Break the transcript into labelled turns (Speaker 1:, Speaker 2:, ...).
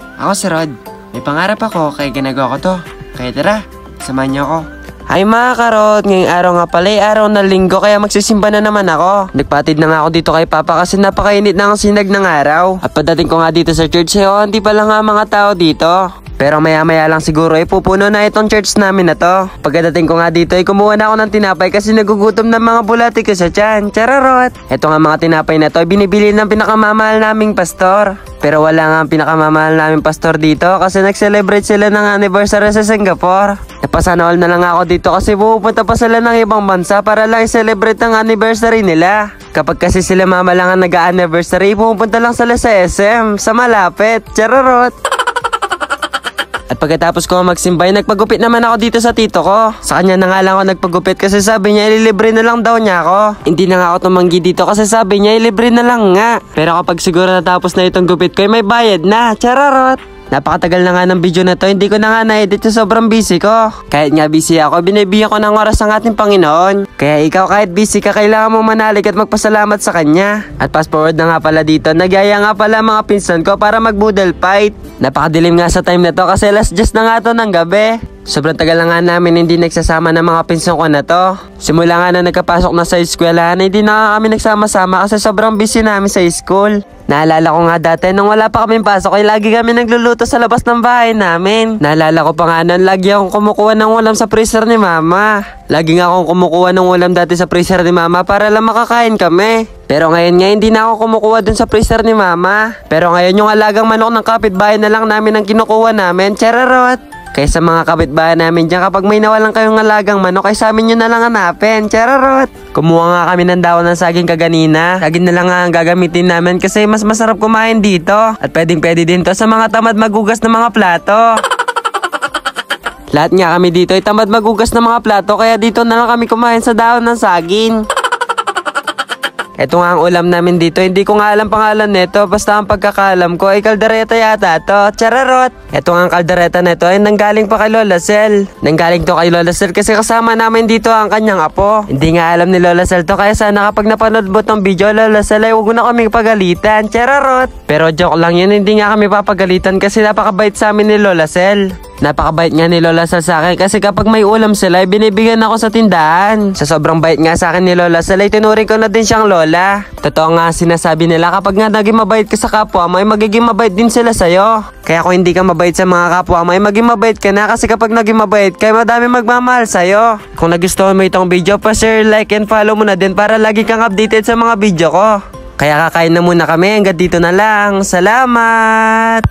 Speaker 1: Ako si Rod. May pangarap ako kaya ginagawa ko to. Kaya tara, samahan niyo ako. Hi mga karot, ngayong araw nga pala ay araw na linggo kaya magsisimba na naman ako. Nagpatid na nga ako dito kay Papa kasi napakainit na ang sinag ng araw. At pagdating ko nga dito sa church hindi pa lang nga mga tao dito. Pero maya-maya lang siguro pupuno na itong church namin na to. Pagdating ko nga dito kumuha na ako ng tinapay kasi nagugutom ng mga bulati ko sa tiyan. Chararot! Ito nga mga tinapay na to binibili ng pinakamamahal naming pastor. Pero wala nga ang pinakamamahal naming pastor dito kasi nag-celebrate sila ng anniversary sa Singapore. Napasana all na lang ako dito kasi pupunta pa sila ng ibang bansa para lang i-celebrate ang anniversary nila. Kapag kasi sila mama lang ang nag-anniversary, pupunta lang sila sa SM, sa malapit. Chararot! At pagkatapos ko magsimbay, nagpagupit naman ako dito sa tito ko. Sa kanya na nga lang ako nagpagupit kasi sabi niya ililibre na lang daw niya ako. Hindi na nga ako tumanggi dito kasi sabi niya ililibre na lang nga. Pero kapag siguro natapos na itong gupit ko may bayad na. Chararot! Napakatagal na nga ng video na to, hindi ko na nga na-edit sa sobrang busy ko. Kahit nga busy ako, binibigyan ko ng oras ang ating Panginoon. Kaya ikaw kahit busy ka, kailangan mo manalig at magpasalamat sa Kanya. At fast forward na nga pala dito, nagyaya nga pala mga pinsan ko para mag-boodle fight. Napakadilim nga sa time na to kasi last just na nga to ng gabi. Sobrang tagal na nga namin hindi nagsasama ng mga pinsan ko na to. Simula nga na nagkapasok na sa eskwelahan, hindi na kami nagsama-sama kasi sobrang busy namin sa school. Naalala ko nga dati nung wala pa kaming pasok ay lagi kami nagluluto sa labas ng bahay namin. Naalala ko pa nga nun, lagi akong kumukuha ng ulam sa freezer ni Mama. Lagi nga akong kumukuha ng ulam dati sa freezer ni Mama para lang makakain kami. Pero ngayon nga hindi na ako kumukuha dun sa freezer ni Mama. Pero ngayon yung alagang manok ng kapitbahay na lang namin ang kinukuha namin. Chararot! Kaya sa mga kapitbahay namin dyan, kapag may nawalan kayong alagang manok, ay sa amin nyo na lang hanapin. Chararot! Kumuha nga kami ng dahon ng saging kaganina. Saging na lang nga ang gagamitin namin kasi mas masarap kumain dito. At pwede din to sa mga tamad magugas ng mga plato. Lahat nga kami dito ay tamad magugas ng mga plato kaya dito na lang kami kumain sa dahon ng saging. Ito nga ang ulam namin dito, hindi ko nga alam pangalan nito, basta ang pagkakalam ko ay kaldereta yata to. Chararot! Ito nga ang kaldereta nito ay nanggaling pa kay Lola Sel. Nanggaling to kay Lola Sel kasi kasama namin dito ang kanyang apo. Hindi nga alam ni Lola Sel to kaya sana kapag napanood mo tong video, Lola Sel ay huwag na kaming pagalitan. Chararot! Pero joke lang yun, hindi nga kami papagalitan kasi napakabait sa amin ni Lola Sel. Napakabait nga ni Lola Sel sa akin kasi kapag may ulam sila ay binibigyan ako sa tindahan. Sa sobrang bait nga sa akin ni Lola Sel ay tinuring ko na din siyang lola. Totoo nga sinasabi nila kapag nga naging mabait ka sa kapwa mo ay magiging mabait din sila sa'yo. Kaya kung hindi ka mabait sa mga kapwa mo ay maging mabait ka na kasi kapag naging mabait ka ay madami magmamahal sa'yo. Kung nagustuhan mo itong video pa share, like and follow mo na din para lagi kang updated sa mga video ko. Kaya kakain na muna kami, hanggang dito na lang. Salamat!